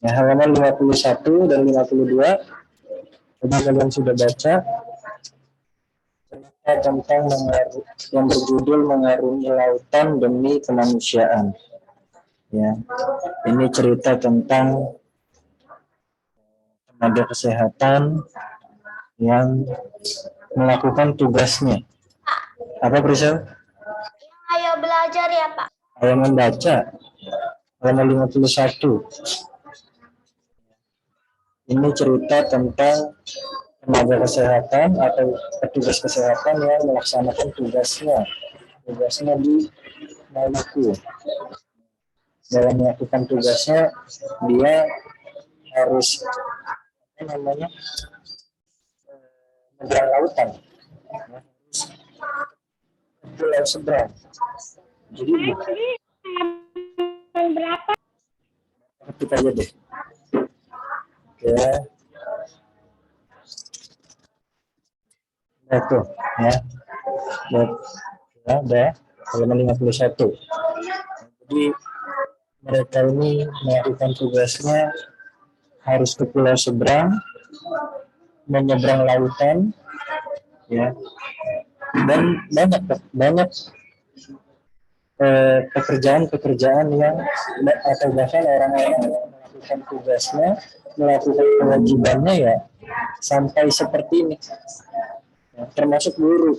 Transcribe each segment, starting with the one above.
Nah, halaman 51 dan 52 tadi kalian sudah baca tentang yang berjudul mengarungi lautan demi kemanusiaan. Ya, ini cerita tentang tenaga kesehatan yang melakukan tugasnya. Apa Prisel? Ayo belajar ya Pak. Ayo membaca. Halaman 51. Ini cerita tentang tenaga kesehatan atau petugas kesehatan yang melaksanakan tugasnya di Maluku. Dalam melakukan tugasnya, dia harus menyeberang lautan, pulau seberang. Jadi berapa? Ketik aja deh. Oke. Itu ya. Ada halaman 51. Jadi mereka ini melakukan tugasnya harus ke pulau seberang, menyeberang lautan, ya. Dan banyak pekerjaan yang atau bahkan orang-orang yang melakukan tugasnya, melakukan kewajibannya ya sampai seperti ini. Ya, termasuk guru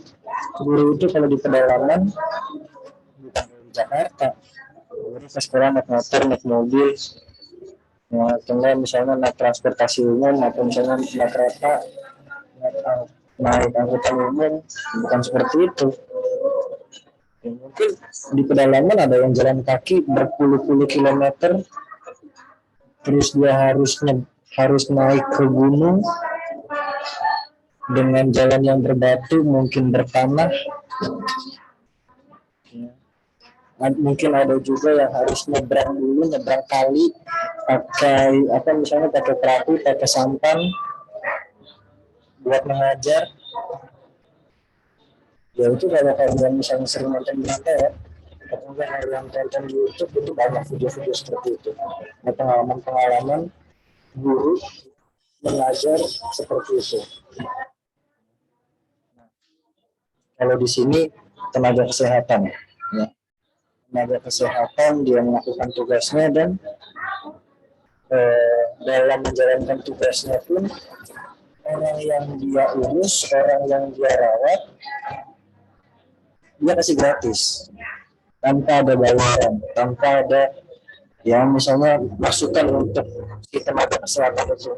itu kalau di pedalaman bukan di Jakarta, guru ke sekolah naik motor, naik mobil, ya, atau misalnya naik transportasi umum atau misalnya naik kereta, naik angkutan umum, bukan seperti itu. Ya, mungkin di pedalaman ada yang jalan kaki berpuluh-puluh kilometer, terus dia harus naik ke gunung dengan jalan yang berbatu, mungkin bertanah. Mungkin ada juga yang harus nyebrang kali pakai misalnya pakai perahu, pakai sampan buat mengajar. Ya itu kalau kalian misalnya sering nonton berita ya, atau enggak yang tonton di YouTube, itu banyak video-video seperti itu. Nah, pengalaman guru mengajar seperti itu. Kalau di sini tenaga kesehatan, ya. Tenaga kesehatan dia melakukan tugasnya dan dalam menjalankan tugasnya pun orang yang dia urus, orang yang dia rawat, dia kasih gratis tanpa ada bayaran, tanpa ada ya misalnya masukan untuk si tenaga kesehatan itu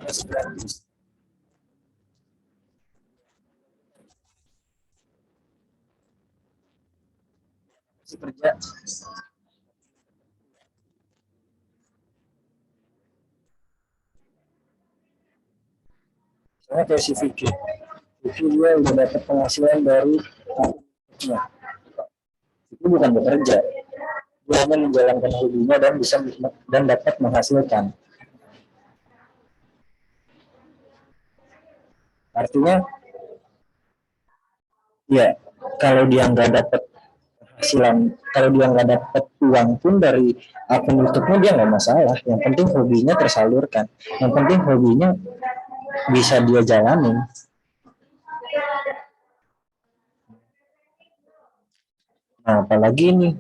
kasih gratis. Kerja saya kayak si Vicky dia udah dapat penghasilan dari itu bukan bekerja, dia hanya menjalankan hobinya dan dapat menghasilkan. Artinya ya kalau dia nggak dapat penghasilan, kalau dia nggak dapat uang pun dari akun YouTube-nya, dia nggak masalah. Yang penting hobinya tersalurkan, yang penting hobinya bisa dia jalanin. Nah, apalagi nih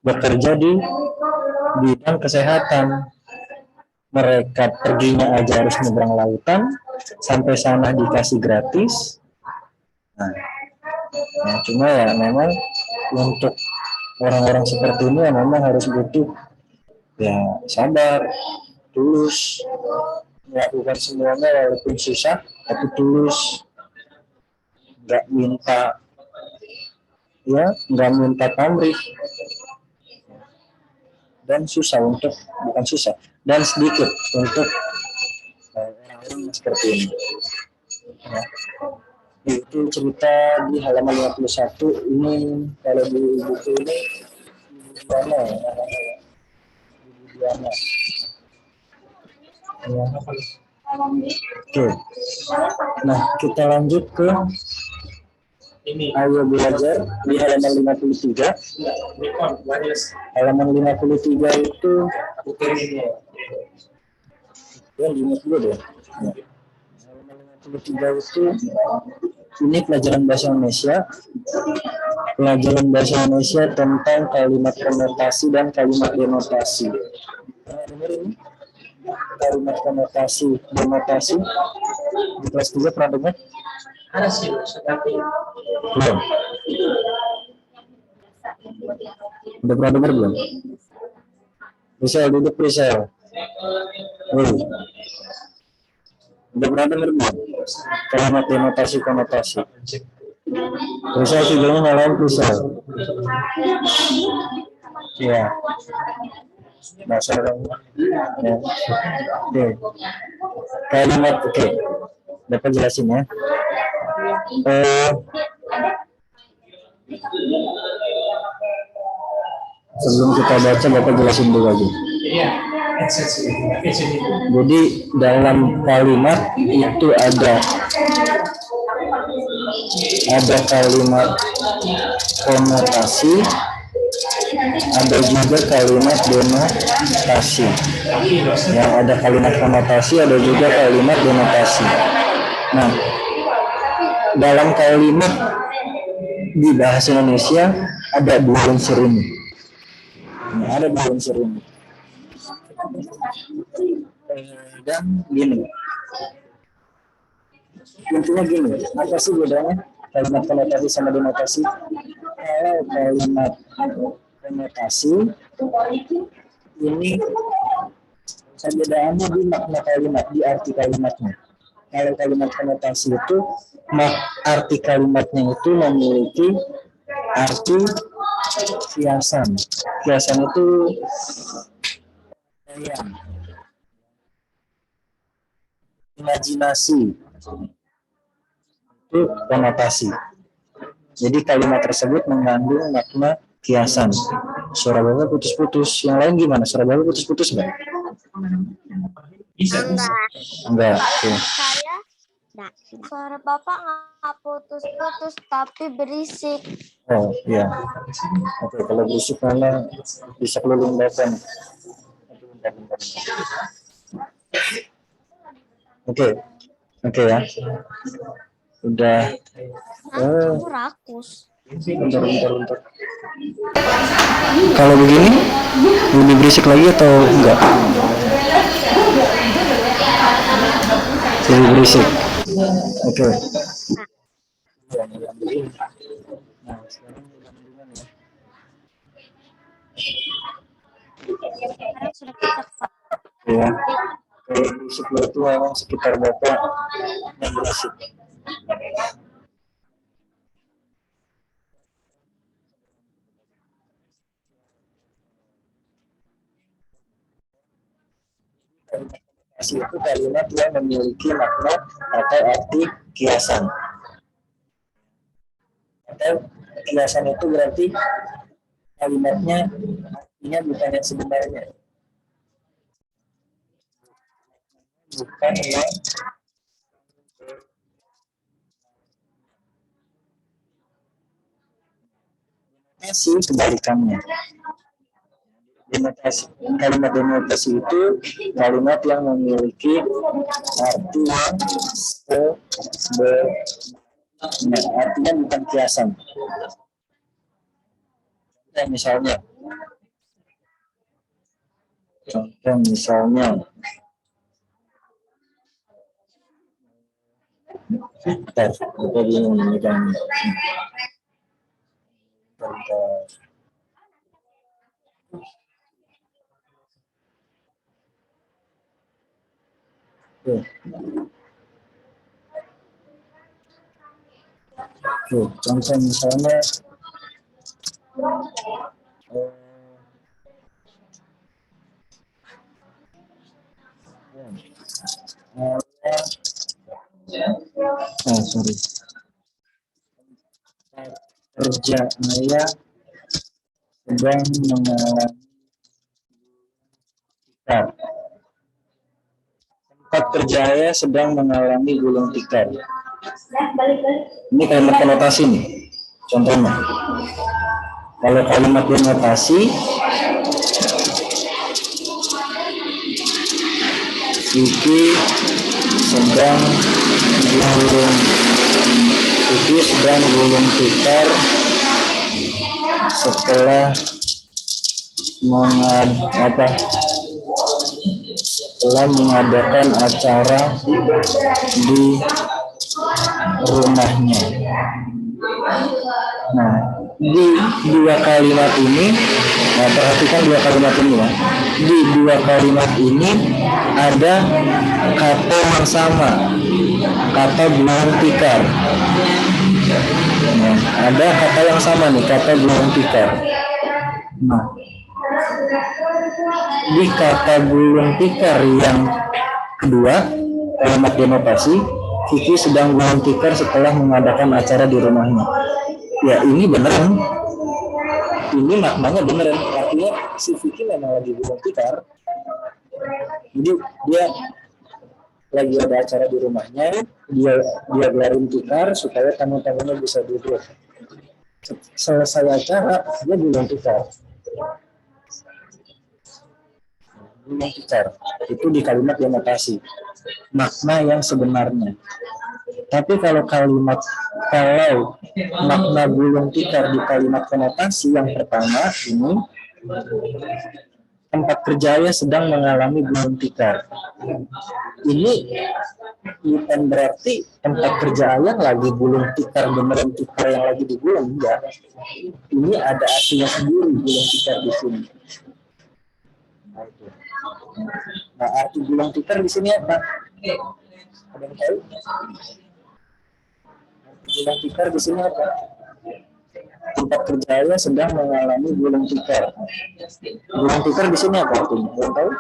bekerja di bidang kesehatan, mereka perginya aja harus nyebrang lautan, sampai sana dikasih gratis. Nah, cuma ya memang untuk orang-orang seperti ini ya memang harus butuh ya sabar, tulus, melakukan semuanya walaupun susah, tapi tulus, nggak minta pamrih, dan sedikit untuk orang-orang seperti ini. Ya. Itu cerita di halaman 51. Ini kalau di buku ini Diana ya. Diana. Ya. Oke. Nah, kita lanjut ke Ayo belajar di halaman 53. Halaman 53 itu ya ingat dulu deh. Halaman 53 itu ini pelajaran bahasa Indonesia. Pelajaran bahasa Indonesia tentang kalimat konotasi dan kalimat denotasi. Dengar ini? Kalimat konotasi, denotasi. Di kelas 3 pernah dengar? Ada sih, tapi Belum. Udah pernah dengar belum? Bisa duduk bisa. Udah pernah dengar belum? Kalimat denotasi konotasi. Bisa videonya nyalain bisa. Iya. Bahasa orang. Ya. Oke. Kalimat oke. Dapat jelasin ya. Sebelum kita baca, Bapak jelasin dulu aja. Jadi dalam kalimat itu ada kalimat konotasi, ada juga kalimat denotasi. Yang ada kalimat konotasi, ada juga kalimat denotasi. Nah, dalam kalimat di bahasa Indonesia ada dua unsur ini. Ada dua unsur ini. Dan gini. Intinya gini, apa sih bedanya kalimat konotasi sama denotasi? Kalau kalimat konotasi ini perbedaannya di makna kalimat, di arti kalimatnya. Kalau kalimat konotasi itu arti kalimatnya itu memiliki arti kiasan. Kiasan itu imajinasi. Itu konotasi. Jadi kalimat tersebut mengandung makna kiasan. Suara Bapak putus-putus. Yang lain gimana? Suara Bapak putus-putus enggak? Enggak. Oke. Saya suara Bapak nggak putus-putus tapi berisik. Oh iya. Oke, kalau berisik mana bisa keliling Bapak. Oke ya. Udah. Aku rakus. Bentar. Kalau begini lebih berisik lagi atau enggak? Lebih berisik. Oke. Nah, sekarang Sudah kita ya. Kalau berisik itu memang sekitar Bapak yang berisik. Konotasi itu kalimat yang memiliki makna atau arti kiasan. Atau kiasan itu berarti kalimatnya artinya bukan yang sebenarnya. Bukan yang denotasi kebalikannya. Kalimat denotasi itu kalimat yang memiliki arti yang sebenarnya, artinya bukan kiasan. Contoh misalnya kita bingung memegangnya. Contoh misalnya sorry. Kerja ayah sedang mengalami tempat kerja ayah sedang mengalami gulung tikar. Ini kalimat konotasi nih. Contohnya, kalau kalimat denotasi, Vicky sedang gulung tikar setelah mengadakan acara di rumahnya. Nah, di dua kalimat ini, perhatikan dua kalimat ini ya. Di dua kalimat ini ada kata yang sama, kata gulung tikar. Nah, ada kata yang sama nih, kata gulung tikar. Nah, di kata gulung tikar yang kedua, kalimat denotasi, Vicky sedang gulung tikar setelah mengadakan acara di rumahnya. Ya, ini beneran. Ini maknanya beneran. Artinya si Vicky memang lagi gulung tikar. Jadi dia lagi ada acara di rumahnya, dia gelarin tikar supaya tamu-tamunya bisa duduk. Selesai acara, dia gulung tikar. Gulung tikar itu di kalimat denotasi, makna yang sebenarnya. Tapi kalau makna gulung tikar di kalimat konotasi yang pertama ini, tempat kerjanya sedang mengalami gulung tikar. Ini bukan berarti tempat kerja ayah lagi gulung tikar, beneran tikar yang lagi digulung, enggak. Ini ada artinya sendiri gulung tikar di sini. Nah, arti gulung tikar di sini apa? Ada yang tahu? Gulung tikar di sini apa? Tempat kerjanya sedang mengalami gulung tikar. Gulung tikar di sini apa artinya? Ada yang tahu?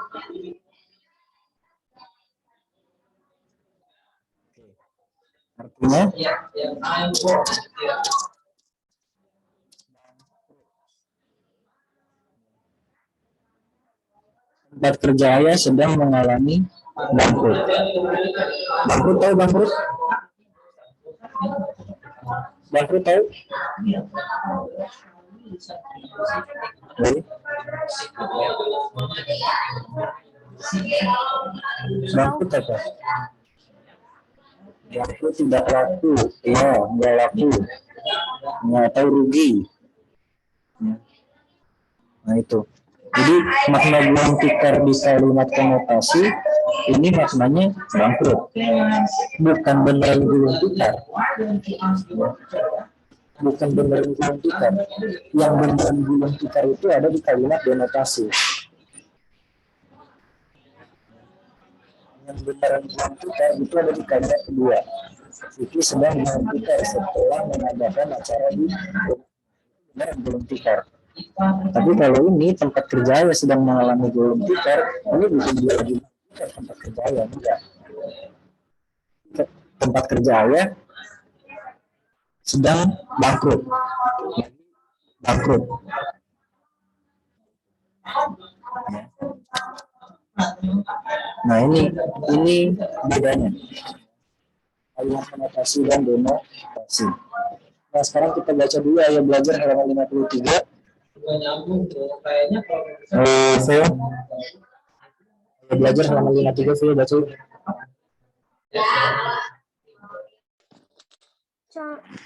Artinya tempat kerjanya sedang mengalami bangkrut. Bangkrut tahu bangkrut? Bangkrut tahu? Bangkrut apa? Bangkrut tidak laku, ya nggak laku, nggak tahu rugi. Nah itu. Jadi makna gulung tikar di kalimat konotasi ini maknanya bangkrut, bukan beneran gulung tikar. Bukan beneran gulung tikar. Yang beneran gulung tikar itu ada di kalimat denotasi. Yang beneran gulung tikar itu ada di kalimat kedua. Vicky sedang gulung tikar setelah mengadakan acara di beneran gulung tikar. Tapi kalau ini tempat kerja sedang mengalami gulung tikar, ini bukan dia lagi tempat kerja enggak. Tempat kerja sedang bangkrut. Nah ini bedanya. Kalimat konotasi dan denotasi. Nah sekarang kita baca dulu ya, belajar halaman 53. Saya belajar halaman 53, saya baca.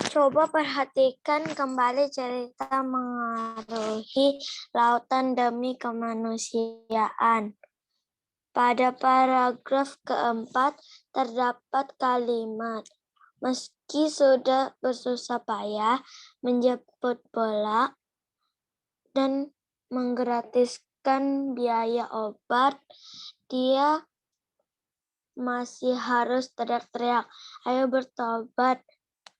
Coba perhatikan kembali cerita mengaruhi lautan demi kemanusiaan. Pada paragraf keempat terdapat kalimat, meski sudah bersusah payah menjemput bola dan menggratiskan biaya obat, dia masih harus teriak-teriak, ayo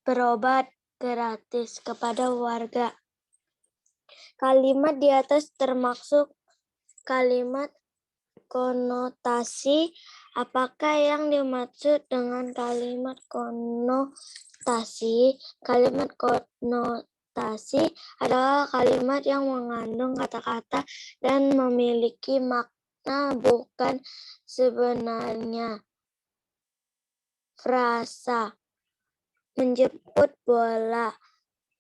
berobat gratis kepada warga. Kalimat di atas termasuk kalimat konotasi. Apakah yang dimaksud dengan kalimat konotasi? Kalimat konotasi adalah kalimat yang mengandung kata-kata dan memiliki makna bukan sebenarnya. Frasa menjemput bola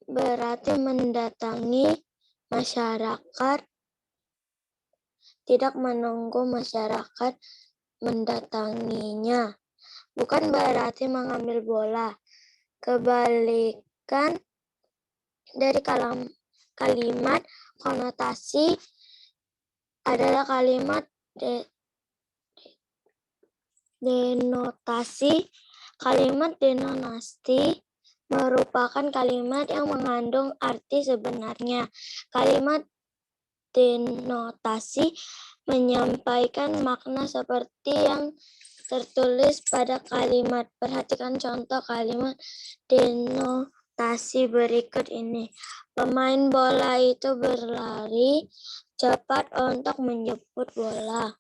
berarti mendatangi masyarakat, tidak menunggu masyarakat mendatanginya. Bukan berarti mengambil bola. Kebalikan dari kalimat konotasi adalah kalimat denotasi. Kalimat denotasi merupakan kalimat yang mengandung arti sebenarnya. Kalimat denotasi menyampaikan makna seperti yang tertulis pada kalimat. Perhatikan contoh kalimat denotasi berikut ini. Pemain bola itu berlari cepat untuk menjemput bola.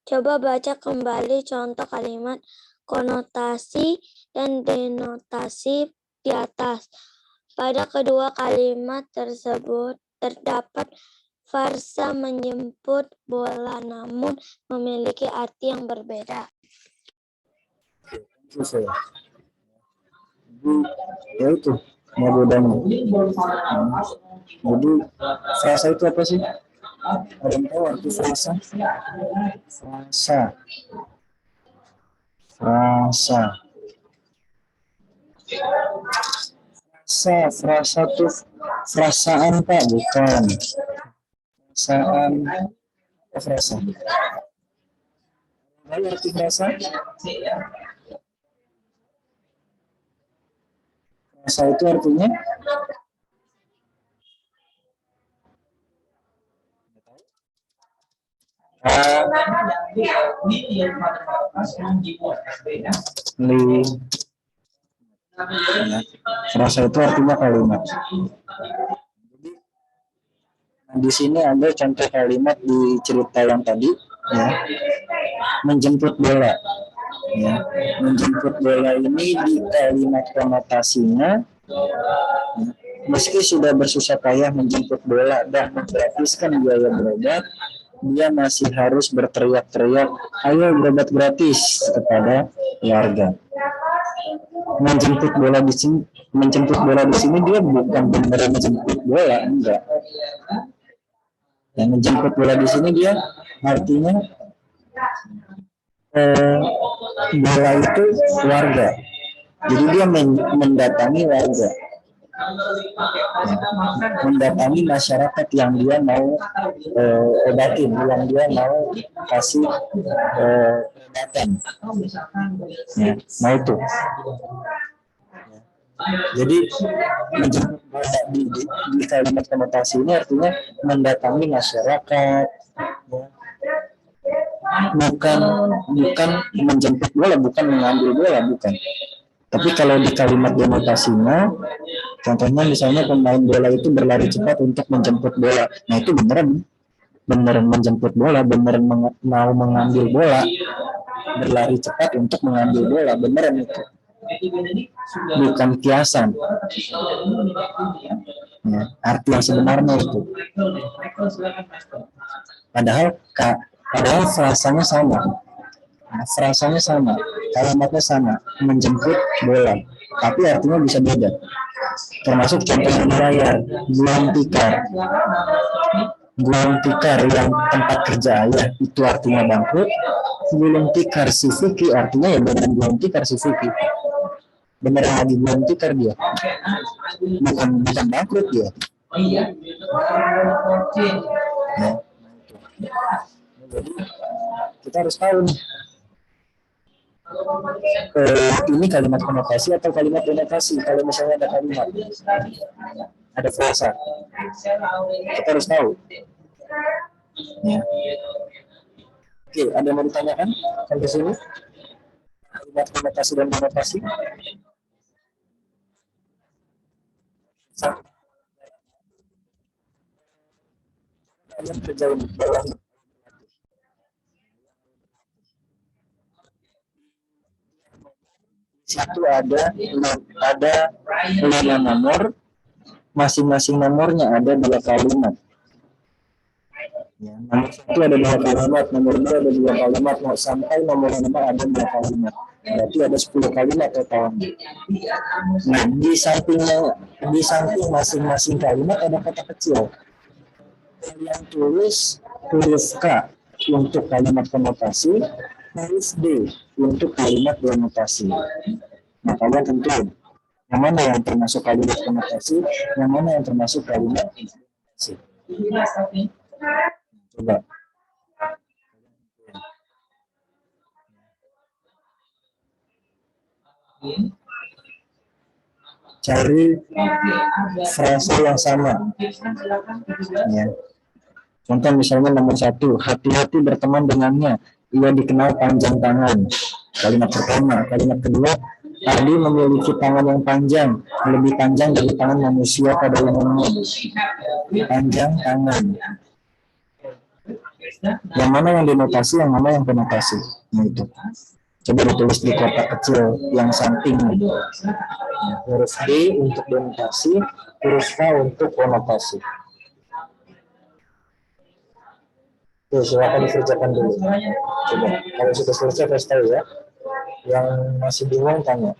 Coba baca kembali contoh kalimat konotasi dan denotasi di atas. Pada kedua kalimat tersebut terdapat frasa menjemput bola namun memiliki arti yang berbeda. Ya itu bedanya. Jadi frasa itu apa sih? Ada yang tahu arti frasa? Frasa tuh frasaan Pak, bukan frasaan. Frasa. Tahu arti frasa? Frasa itu artinya frasa itu artinya kalimat. Di sini ada contoh kalimat di cerita yang tadi, ya, menjemput bola. Ya, menjemput bola ini di kalimat konotasinya, meski sudah bersusah payah menjemput bola dan menggratiskan biaya berobat, dia masih harus berteriak-teriak, ayo berobat gratis kepada warga. Menjemput bola di sini dia bukan benar menjemput bola, enggak. Yang menjemput bola di sini dia artinya bola itu warga. Jadi dia mendatangi warga. Mendatangi masyarakat yang dia mau obatin, yang dia mau kasih obatan. Ya, nah itu. Jadi menjemput bola di kalimat konotasi ini artinya mendatangi masyarakat, ya. bukan menjemput bola, bukan mengambil bola, bukan. Tapi kalau di kalimat denotasinya, contohnya misalnya pemain bola itu berlari cepat untuk menjemput bola, nah itu beneran menjemput bola, beneran mau mengambil bola, berlari cepat untuk mengambil bola, beneran itu. Bukan kiasan. Ya, arti yang sebenarnya itu. Padahal frasanya sama. Frasanya sama, kalimatnya sama, menjemput bola. Tapi artinya bisa beda. Termasuk contoh yang layar, gulung tikar yang tempat kerja ayah itu artinya bangkrut. Gulung tikar si Vicky artinya ya beneran gulung tikar si Vicky. Beneran lagi gulung tikar dia. Bukan bangkrut dia. Nah, jadi kita harus tahu nih. Ini kalimat konotasi atau kalimat denotasi. Kalau misalnya ada kalimat, ada frasa, kita harus tahu. Ya. Oke, ada yang mau ditanyakan sampai sini? Kalimat konotasi dan denotasi. Kalian kerjain bawah. Situ ada 5 nomor, masing-masing nomornya ada 2 kalimat. Ya, nomor 1 ada 2 kalimat, nomor 2 ada 2 kalimat, sampai nomor 5 ada 2 kalimat. Berarti ada 10 kalimat total. Nah, di samping masing-masing kalimat ada kata kecil. Kalian tulis huruf K untuk kalimat konotasi, huruf D untuk kalimat denotasi. Nah, kalian tentuin yang mana yang termasuk kalimat konotasi, yang mana yang termasuk kalimat denotasi. Coba. Cari frase yang sama. Ya. Contoh misalnya nomor 1, hati-hati berteman dengannya, ia dikenal panjang tangan. Kalimat pertama. Kalimat kedua, Ardi memiliki tangan yang panjang, lebih panjang dari tangan manusia pada umumnya. Panjang tangan. Yang mana yang denotasi, yang mana yang konotasi. Nah, itu. Coba ditulis di kotak kecil yang samping. Huruf D untuk denotasi, huruf K untuk konotasi. Tuh, silakan dikerjakan dulu. Coba, kalau sudah selesai kasih tahu ya. Yang masih bingung tanya.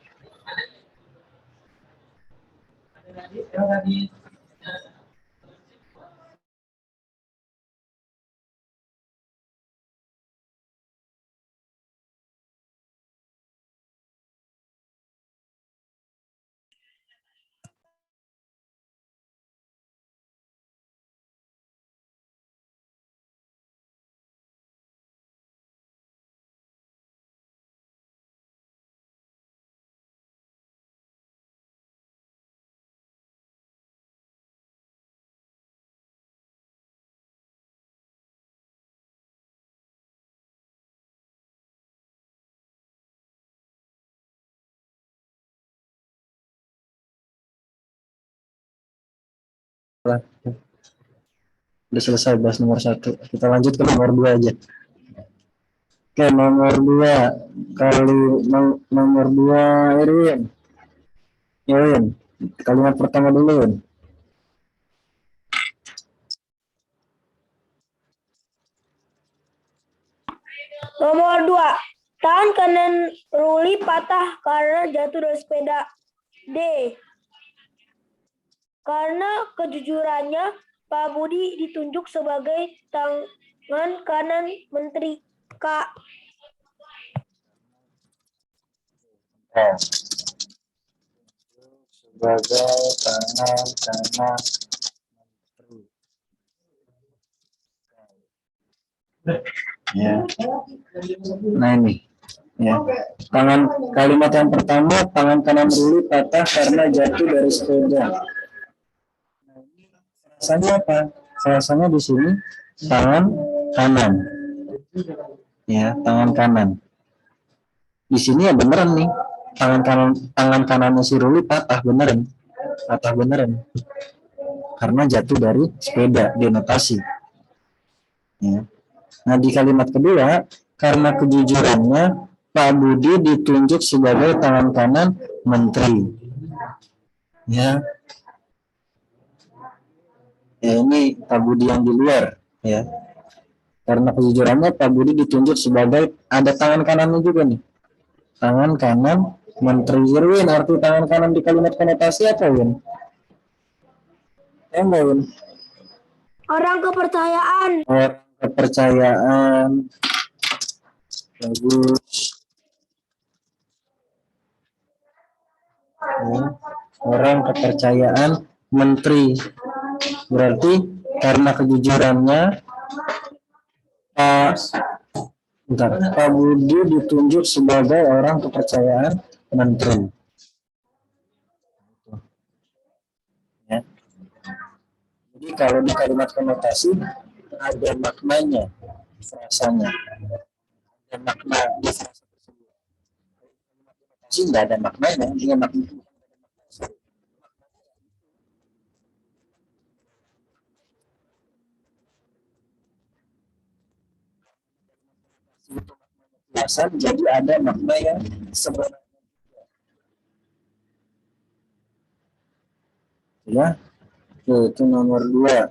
Udah selesai bahas nomor 1. Kita lanjut ke nomor 2 aja. Oke, nomor 2. Nomor 2, Irwin. Kalimat pertama dulu, Irwin. Nomor 2. Tangan kanan Ruli patah karena jatuh dari sepeda. D. Karena kejujurannya, Pak Budi ditunjuk sebagai tangan kanan Menteri. K. Sebagai tangan kanan Menteri. Ya. Nah ini. Ya. Kalimat yang pertama, tangan kanan Ruli patah karena jatuh dari sepeda. Frasanya apa? Frasanya di sini tangan kanan. Ya, tangan kanan. Di sini ya beneran nih. Tangan kanannya si Ruli patah beneran. Karena jatuh dari sepeda, denotasi. Ya. Nah, di kalimat kedua, karena kejujurannya Pak Budi ditunjuk sebagai tangan kanan Menteri. Ya. Ya, ini Pak Budi yang di luar, ya. Karena kejujurannya Pak Budi ditunjuk sebagai, ada tangan kanannya juga nih. Tangan kanan Menteri. Irwin, arti tangan kanan di kalimat konotasi apa, Win? Win? Orang kepercayaan. Orang kepercayaan. Bagus. Ya. Orang kepercayaan Menteri. Berarti karena kejujurannya Pak Budi ditunjuk sebagai orang kepercayaan Menteri. Ya. Jadi kalau di kalimat konotasi ada maknanya, frasanya. Ada makna di frasa tersebut. Konotasi nggak ada maknanya, dengan makna. Jadi ada makna yang sebenarnya. Ya, itu nomor 2.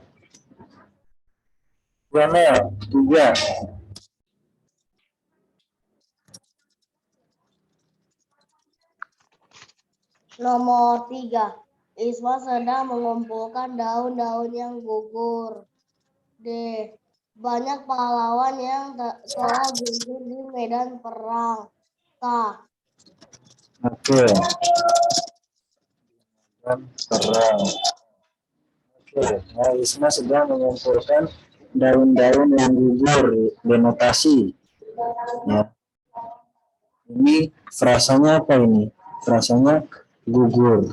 Tiga. Nomor 3. Isma sedang mengumpulkan daun-daun yang gugur. D. Banyak pahlawan yang telah gugur di medan perang. K. Oke. Dan terang. Oke. Nah, Isma sedang mengumpulkan daun-daun yang gugur, denotasi. Ya. Ini frasanya apa ini? Frasanya gugur.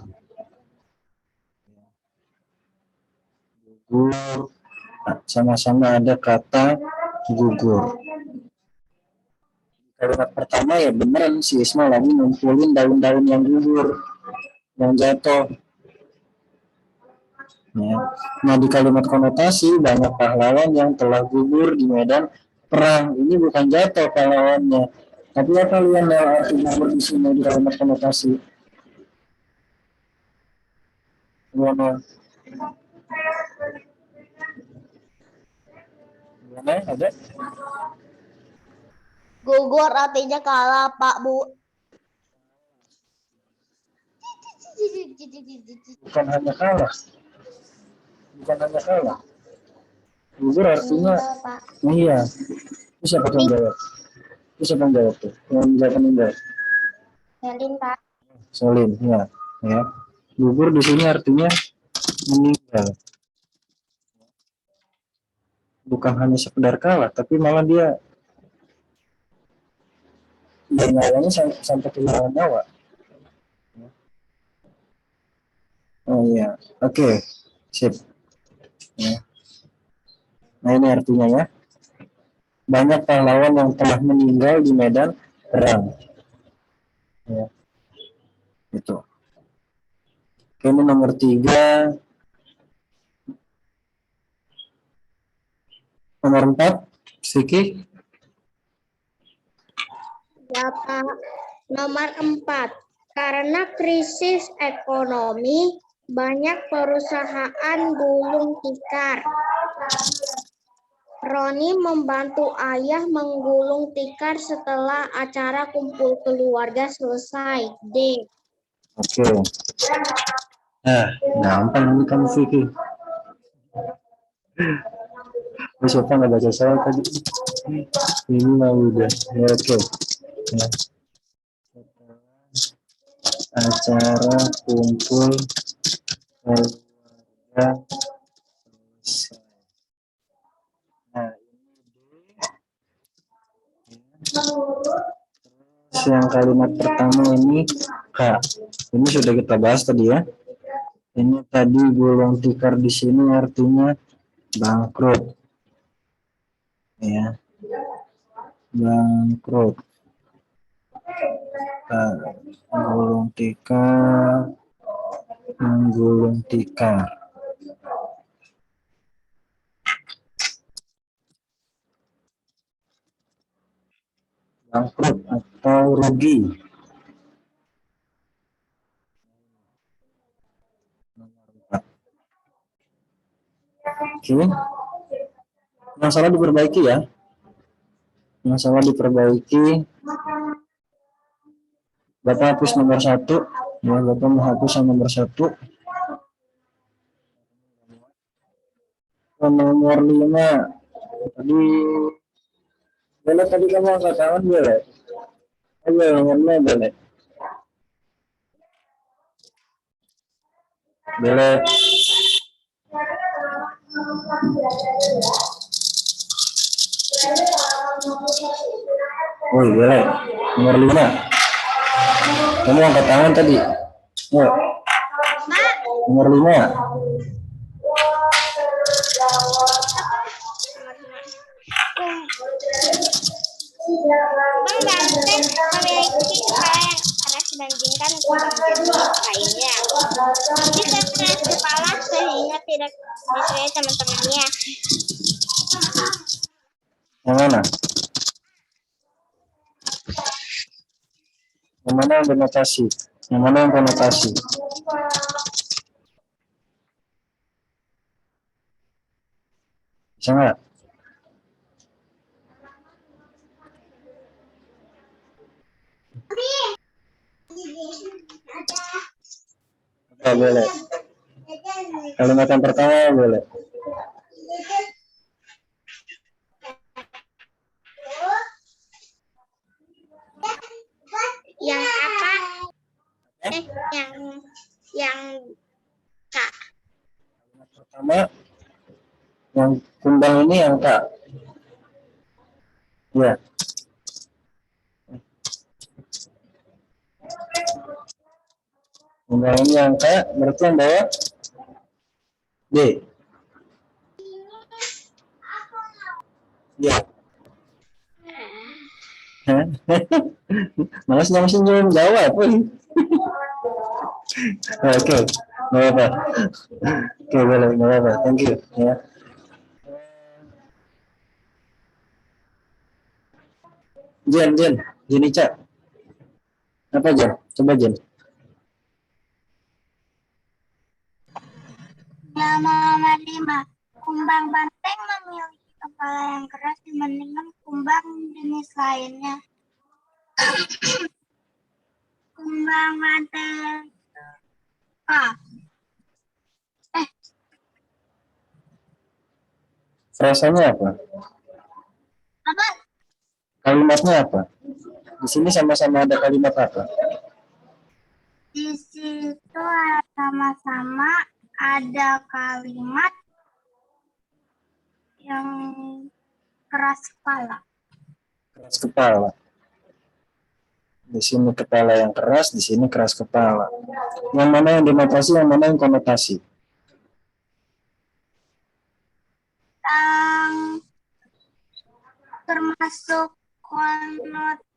Gugur. Nah, sama-sama ada kata gugur. Kalimat pertama ya beneran si Isma lagi ngumpulin daun-daun yang gugur, yang jatuh. Ya. Nah di kalimat konotasi banyak pahlawan yang telah gugur di medan perang. Ini bukan jatuh pahlawannya. Tapi apa kalian yang arti gugur di sini di kalimat konotasi? Gimana? Gimana? Ada? Gugur artinya kalah, Pak, Bu. Bukan hanya kalah. Bukan hanya kalah. Gugur artinya Iya, Pak. iya. Itu siapa yang jawab? Itu siapa yang jawab tuh? Yang jawab. Selin, Pak. Salim, ya. Ya. Gugur di sini artinya meninggal. Bukan hanya sekedar kalah, tapi malah dia nyawanya sampai kehilangan nyawa. Oh iya, oke, sip. Ya. Nah ini artinya ya, banyak pahlawan yang telah meninggal di medan perang. Ya, itu. Oke, ini nomor 3. Nomor 4, Vicky. Ya, Pak. Nomor 4. Karena krisis ekonomi, banyak perusahaan gulung tikar. Roni membantu ayah menggulung tikar setelah acara kumpul keluarga selesai. D. Oke. Nah, gampang ini kan Vicky. Ini siapa nggak baca soal tadi? Ini mah udah. Ya, oke. Ya. Acara kumpul keluarga selesai. Nah, yang kalimat pertama ini Kak. Ini sudah kita bahas tadi ya. Ini tadi gulung tikar di sini artinya bangkrut. Ya. Bangkrut. Gulung tikar. Menggulung tikar. Bangkrut atau rugi. Oke. Yang salah diperbaiki ya. Yang salah diperbaiki. Bapak hapus nomor 1. Ya, Bapak menghapus yang nomor 1. Nomor 5. Tadi boleh tadi kamu angkat tangan boleh? Ayo nomornya boleh. Boleh. Oh boleh. Nomor 5. Kamu angkat tangan tadi. Oh. Nomor 5. Membanteng memiliki kepala yang panas dibandingkan jenis lainnya. Jika keras kepala sehingga tidak disukai teman-temannya. Yang mana? Yang mana yang denotasi? Yang mana yang konotasi? Bisa nggak? Ya, boleh. Kalimat yang pertama boleh. Yang apa? Yang kak. Kalimat pertama, yang kumbang ini yang kak. Ya. Kumbang ini yang kak, berarti yang bawah D. Ya. Malas nyampe senyum jawab. Oke, nggak apa. Oke, boleh, nggak apa. Thank you. Ya. Jenica. Apa Jen? Coba Jen. Nomor 5. Kumbang banteng memiliki kepala yang keras dibandingkan kumbang jenis lainnya. Kumbang banteng. Frasanya apa? Apa? Kalimatnya apa? Di sini sama-sama ada kalimat apa? Di situ sama-sama ada kalimat yang keras kepala. Keras kepala. Di sini kepala yang keras, di sini keras kepala. Yang mana yang denotasi, yang mana yang konotasi? Yang termasuk konotasi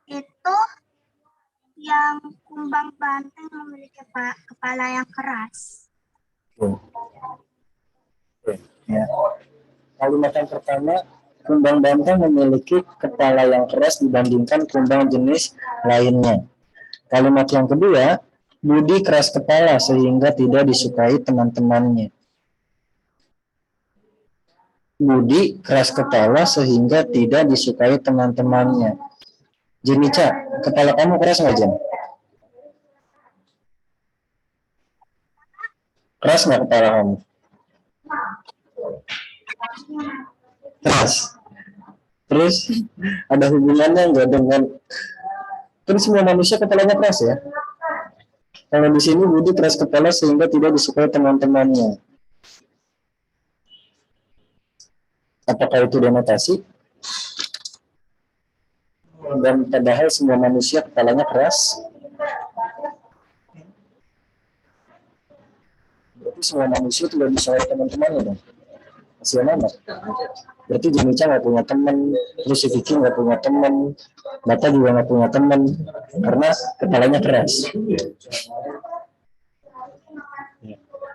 itu yang kumbang banteng memiliki kepala yang keras. Ya. Kalimat yang pertama, kumbang banteng memiliki kepala yang keras dibandingkan kumbang jenis lainnya. Kalimat yang kedua, Budi keras kepala sehingga tidak disukai teman-temannya. Budi keras kepala sehingga tidak disukai teman-temannya. Jenica, kepala kamu keras nggak Jen? Keras nggak kepala kamu? Keras. Terus ada hubungannya nggak dengan? Kan semua manusia kepalanya keras ya. Kalau di sini Budi keras kepala sehingga tidak disukai teman-temannya. Apakah itu denotasi? Dan padahal semua manusia kepalanya keras. Berarti semua manusia tidak disukai teman-temannya dong. Kasihan amat. Berarti Jenica nggak punya teman, terus si Vicky nggak punya teman, Bata juga nggak punya teman karena kepalanya keras.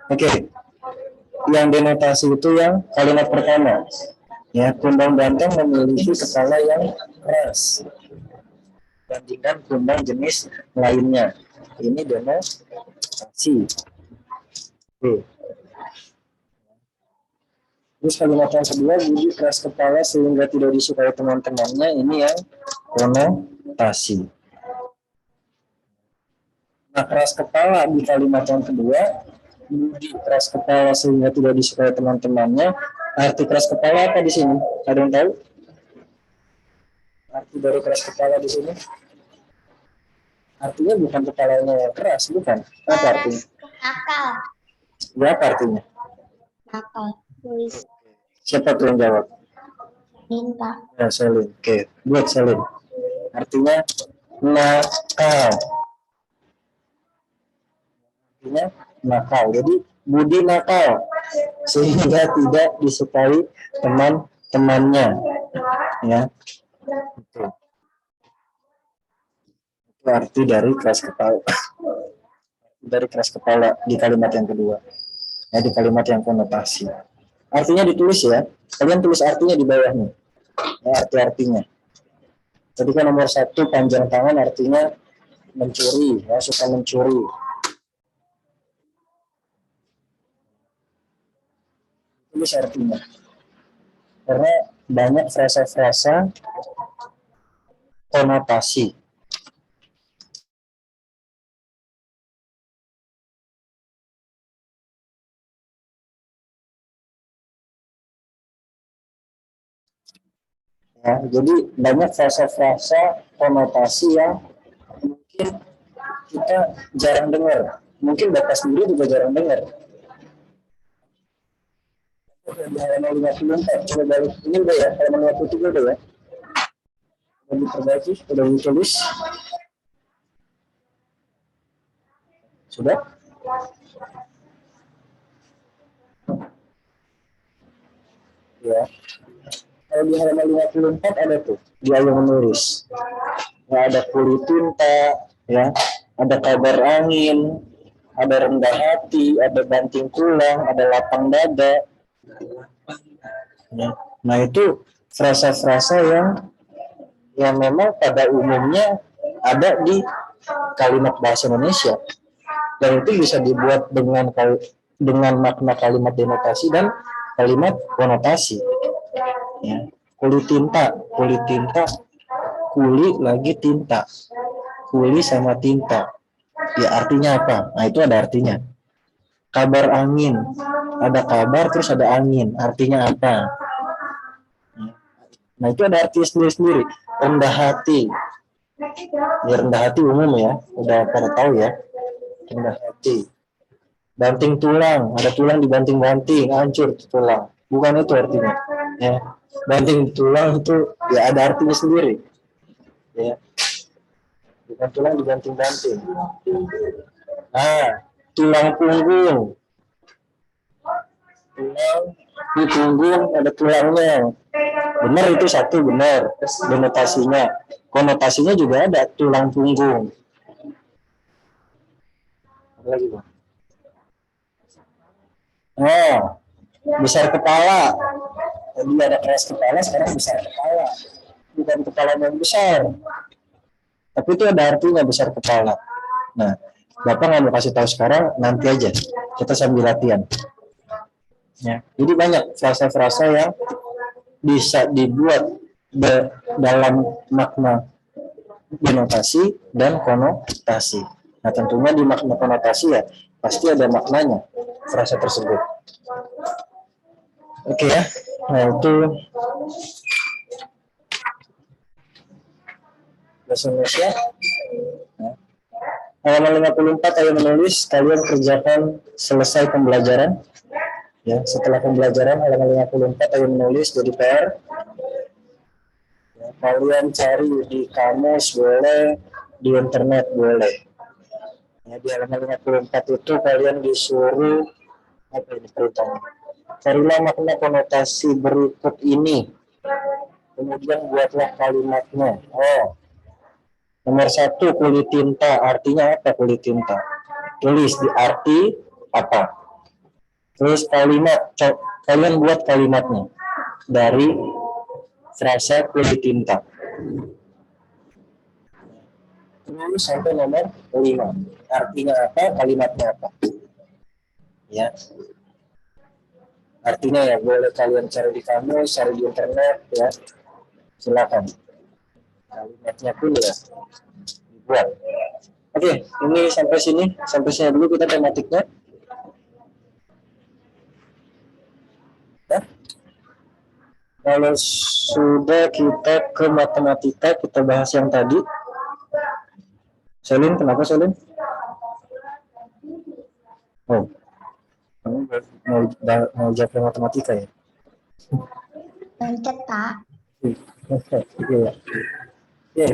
Oke, yang denotasi itu yang kalimat pertama. Ya, kumbang banteng memiliki kepala yang keras dibandingkan kumbang jenis lainnya. Ini denotasi. Terus kalimat yang kedua, Budi keras kepala sehingga tidak disukai teman-temannya. Ini yang konotasi. Nah, keras kepala di kalimat yang kedua, Budi keras kepala sehingga tidak disukai teman-temannya. Arti keras kepala apa di sini? Ada yang tahu? Arti dari keras kepala di sini? Artinya bukan kepalanya yang keras, bukan. Apa artinya? Akal. Ya, apa artinya? Akal. Tulis. Siapa tuh yang jawab? Minta. Ya, Selin. Oke, buat Selin. Artinya nakal. Artinya nakal. Jadi Budi nakal sehingga tidak disukai teman-temannya. Ya. Itu. Itu arti dari keras kepala. Dari keras kepala di kalimat yang kedua. Ya, di kalimat yang konotasi. Artinya ditulis ya. Kalian tulis artinya di bawahnya. Ya, arti-artinya. Jadi kan nomor 1 panjang tangan artinya mencuri, ya, suka mencuri. Tulis artinya. Karena banyak frasa-frasa konotasi. Ya, jadi banyak frasa-frasa konotasi yang mungkin kita jarang dengar. Mungkin Bapak sendiri juga jarang dengar. Di halaman 54, coba balik. Ini udah ya, halaman 53 udah ya. Udah diperbaiki, udah ditulis. Sudah? Ya. Kalau di halaman 54 ada tuh, dia yang menulis. Ya, ada kulit tinta, ya, ada kabar angin, ada rendah hati, ada banting tulang, ada lapang dada. Ya. Nah itu frasa-frasa yang memang pada umumnya ada di kalimat bahasa Indonesia, dan itu bisa dibuat dengan makna kalimat denotasi dan kalimat konotasi. Ya. Kulit tinta, kuli lagi tinta, kuli sama tinta. Ya artinya apa? Nah itu ada artinya. Kabar angin, ada kabar terus ada angin, artinya apa? Nah itu ada arti sendiri-sendiri. Rendah hati, ya rendah hati umum ya, udah pada tahu ya, rendah hati. Banting tulang, ada tulang dibanting-banting, hancur tulang, bukan itu artinya. Ya, banting tulang itu ya ada artinya sendiri. Ya, bukan tulang dibanting-banting. Nah, tulang punggung, tulang di punggung ada tulangnya. Benar itu satu, benar denotasinya. Konotasinya juga ada tulang punggung. Apa lagi Bang? Oh, besar kepala. Tadi ada keras kepala, sekarang besar kepala. Bukan kepala yang besar, tapi itu ada artinya besar kepala. Nah, Bapak nggak mau kasih tahu sekarang, nanti aja kita sambil latihan. Ya, jadi banyak frasa-frasa yang bisa dibuat dalam makna denotasi dan konotasi. Nah, tentunya di makna konotasi ya pasti ada maknanya frasa tersebut. Oke ya, nah itu bahasa Indonesia. Nah, halaman 54 saya menulis, kalian kerjakan selesai pembelajaran. Ya, setelah pembelajaran halaman 54 saya menulis jadi PR. Ya, kalian cari di kamus boleh, di internet boleh. Ya, di halaman 54 itu kalian disuruh apa ini perintahnya? Carilah makna konotasi berikut ini. Kemudian buatlah kalimatnya. Oh, nomor 1 kulit tinta. Artinya apa kulit tinta? Tulis di arti apa. Terus kalimat, kalian buat kalimatnya dari frasa kulit tinta. Terus sampai nomor 5. Artinya apa? Kalimatnya apa? Ya. Artinya ya boleh kalian cari di kamus, cari di internet ya. Silakan. Kalimatnya pun ya dibuat. Oke, ini sampai sini dulu kita tematiknya. Ya. Kalau sudah kita ke matematika, kita bahas yang tadi. Selin, kenapa Selin? Oh, kamu mau jawab matematika ya? Pencet, Kak. Iya. Oke.